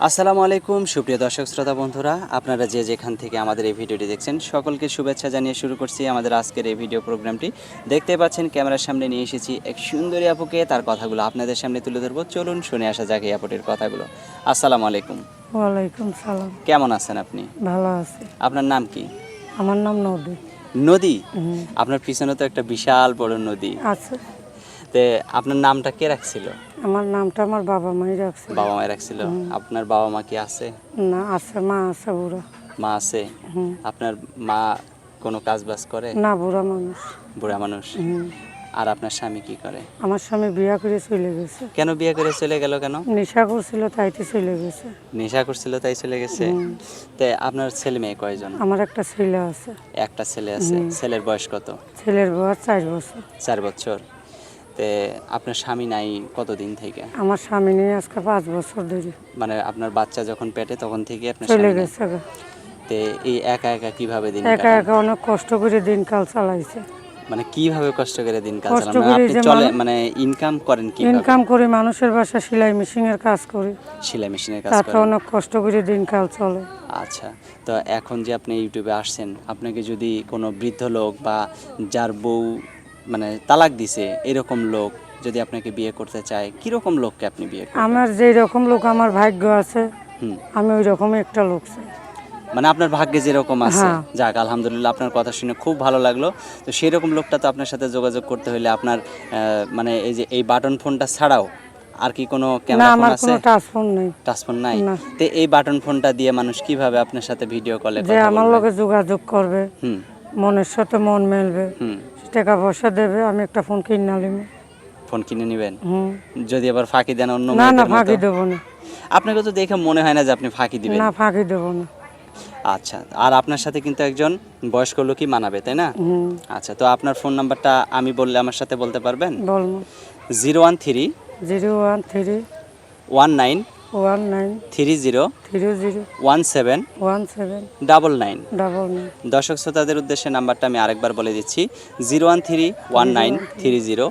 আসসালামু আলাইকুম সুপ্রিয় দর্শক শ্রোতা বন্ধুরা, আপনারা যে যেখান থেকে আমাদের এই ভিডিওটি দেখছেন সকলকে শুভেচ্ছা জানিয়ে শুরু করছি আমাদের আজকের এই ভিডিও প্রোগ্রামটি। দেখতে পাচ্ছেন ক্যামেরার সামনে নিয়ে এসেছি এক সুন্দরী আপুকে, তার কথাগুলো আপনাদের সামনে তুলে ধরবো। চলুন শুনে আসা যাক এই আপুটির কথাগুলো। আসসালামু আলাইকুম। ওয়ালাইকুম সালাম। কেমন আছেন আপনি? ভালো আছি। আপনার নাম কি? আমার নাম নদী। নদী? হুম, আপনার পিছনে তো একটা বিশাল বড় নদী। আছে। তে আপনার নামটা কে রাখছিল? আমার নামটা আমার বাবা মাই রাখছে। বাবা মা রাখছিল? আপনার বাবা মা কি আছে? না, আছে, মা আছে বুড়া। মা আছে? হুম, আপনার মা কোনো কাজ বাজ করে? না, বুড়া মানুষ। বুড়া মানুষ? হুম, আর আপনার স্বামী কি করে? আমার স্বামী বিয়া করে চলে গেছে। কেন বিয়ে করে চলে গেল কেন? নেশা করছিল তাইতে চলে গেছে। নেশা করছিল তাই চলে গেছে? তে আপনার ছেলে মেয়ে কয়জন? আমার একটা ছেলে আছে। একটা ছেলে আছে। ছেলের বয়স কত? ছেলের বয়স 4 বছর। 4 বছর। তে আপনার স্বামী নাই কতদিন থেকে? আমার স্বামী নিয়ে আজকে 5 বছর ধরে মানে আপনার বাচ্চা যখন পেটে তখন থেকে আপনার চলে স্বামী নেই? গেছে গা। তে এই একা একা কিভাবে দিন একা কাটান? একা অনেক কষ্ট করে দিনকাল চালাইছে। মানে কিভাবে কষ্ট করে দিন কাল কষ্ট চালান? মানে করে আপনি যে চলে মানে ইনকাম করেন কিভাবে? ইনকাম করে মানুষের বাসা সেলাই মেশিনের কাজ করি। সেলাই মেশিনের কাজ তাতে করেন? অনেক কষ্ট করে দিনকাল চলে। আচ্ছা, তো এখন যে আপনি ইউটিউবে আসছেন, আপনাকে যদি কোনো বৃদ্ধ লোক বা যার বউ মানে তালাক দিছে এরকম লোক যদি আপনাকে বিয়ে করতে চায়, কিরকম লোককে আপনি বিয়ে করবেন? আমার যেই রকম লোক আমার ভাগ্য আছে, হুম, আমি ওই রকমই একটা লোক চাই। মানে আপনার ভাগ্যে যেরকম আছে। হ্যাঁ। যাক, আলহামদুলিল্লাহ, আপনার কথা শুনে খুব ভালো লাগলো। তো সেই রকম লোকটা তো আপনার সাথে যোগাযোগ করতে হলে আপনার মানে এই যে এই বাটন ফোনটা ছাড়াও আর কি কোনো না, ক্যামেরা ফোন আমার আছে? কোনো টাচ ফোন নেই। টাচ ফোন নাই? না। তো এই বাটন ফোনটা দিয়ে মানুষ কিভাবে আপনার সাথে ভিডিও কলে যে কথা আমার বলবে? লগে যোগাযোগ করবে, হুম, মনের সাথে মন মেলবে, হুম। টাকা পয়সা দেবে, আমি একটা ফোন কিনে নিব। ফোন কিনে নেবেন? হুম। যদি আবার ফাঁকি দেন অন্য না, না, মেয়েদের মতো? ফাঁকি দেবো না। আপনাকে তো দেখে মনে হয় না যে আপনি ফাঁকি দিবেন। না, ফাঁকি দেবো না। আচ্ছা, আর আপনার সাথে কিন্তু একজন বয়স্ক লোকই মানাবে, তাই না? হুম। আচ্ছা, তো আপনার ফোন নাম্বারটা আমি বললে আমার সাথে বলতে পারবেন? বলবো। 013 013 19 19 30 30 17 17 99। 99 দর্শক শ্রোতাদের উদ্দেশ্যে নাম্বারটা আমি আরেকবার বলে দিচ্ছি, 013 19 30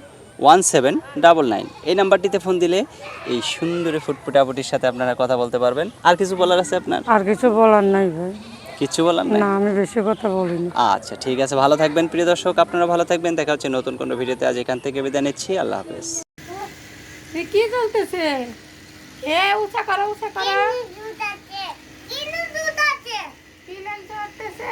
17 99। এই নাম্বারটিতে ফোন দিলে এই সুন্দরী ফুটফুটাপুটির সাথে আপনারা কথা বলতে পারবেন। আর কিছু বলার আছে আপনার? আর কিছু বলার নাই ভাই। কিচ্ছু বলার নাই? না, আমি বেশি কথা বলিনি। আচ্ছা, ঠিক আছে, ভালো থাকবেন প্রিয় দর্শক, আপনারা ভালো থাকবেন। দেখা হচ্ছে নতুন কোনো ভিডিওতে। আজ এখান থেকে বিদায় নিচ্ছি। আল্লাহ হাফেজ। কি চলতেছে? এ উঁচা করো, উঁচা করো। কি লেন চলতেছে?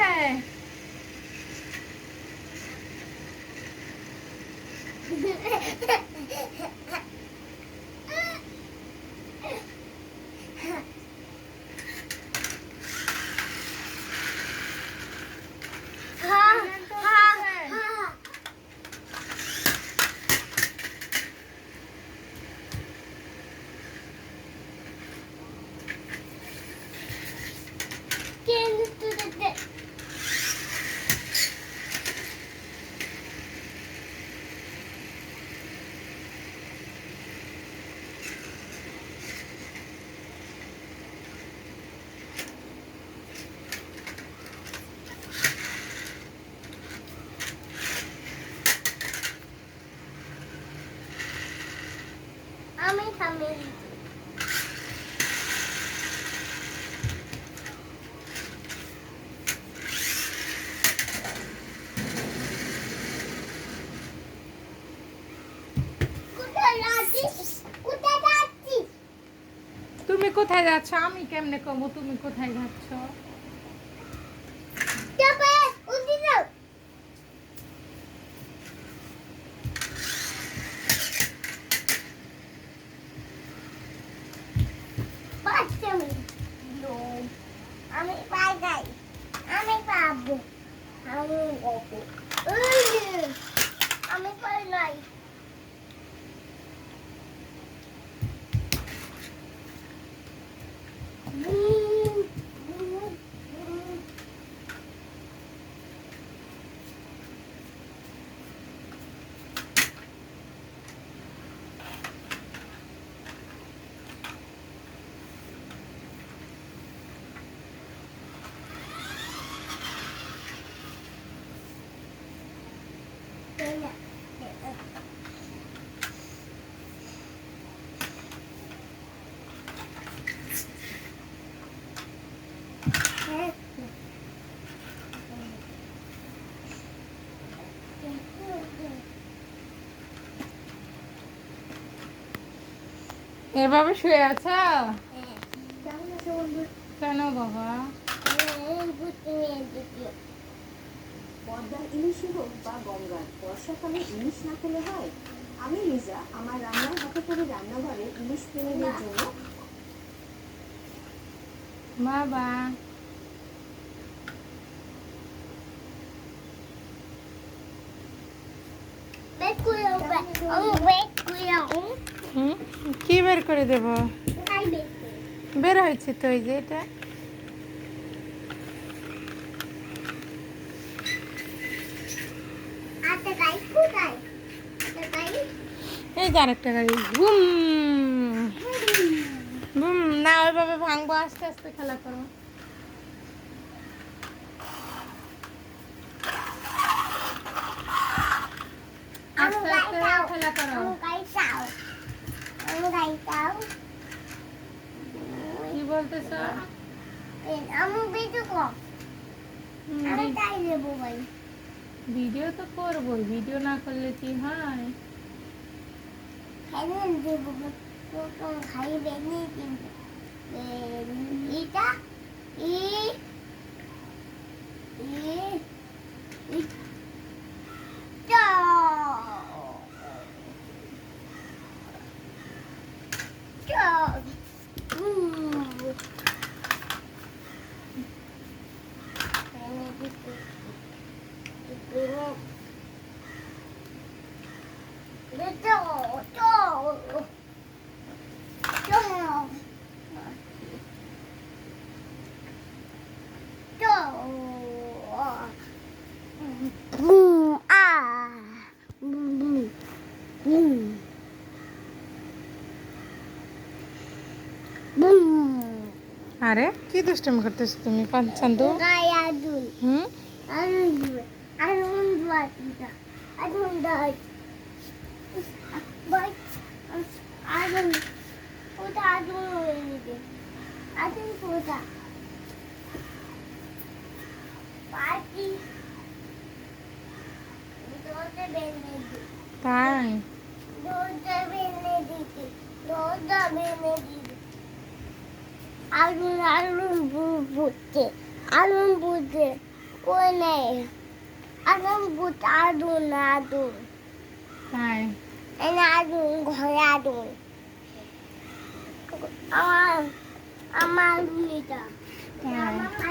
আমি তুমি কোথায় যাচ্ছ? আমি কেমনে কমো তুমি কোথায় যাচ্ছ? আমি পাই যাই, আমি পাবো, আমি পাবো, আমি পাই নাই। এভাবে শুয়ে আছো? হ্যাঁ কেমন আছে বন্ধু? কেন বাবা? ঘুরতে নিয়ে যেতে পদ্মার ইলিশই হোক বা গঙ্গার, বর্ষাকালে ইলিশ না খেলে হয়? আমি লিজা আমার রান্নার হাতে করে রান্নাঘরে ইলিশ প্রেমীদের জন্য বাবা বেট করে আমি বেট করে হুম, কি বের করে দেব? তাই বেট করে বের হয়েছে তো এই যে এটা। আচ্ছা গাইস কোথায়? আচ্ছা গাইস এই যে আরেকটা গাড়ি। বুম বুম, না ওইভাবে ভাঙবো, আস্তে আস্তে খেলা করো। আস্তে আস্তে খেলা করো। আমি গাইতাও কি বলতেছ? আমি ভিডিও কর আমি তাই দেবো ভাই ভিডিও তো করবো, ভিডিও না করলে কি হয়? খেলে দেবো তো খাইবে নি কিন্তু এটা ই ই এটা আরে কি দুষ্টুমি করতেছো তুমি পাঞ্চান্দু? Gayadun. হুম, Anong duwatita? Anong dahil? Bakit? Anong puta? Anong hindi? Anong puta? Party. Dote Benedict. তাই Dote Benedict. Dote Benedict. Alun butte. Alun butte. Koi nahi. Alun butte. Alun. তাই Alun ঘরে alun. আমার আমার লুনিটা তাই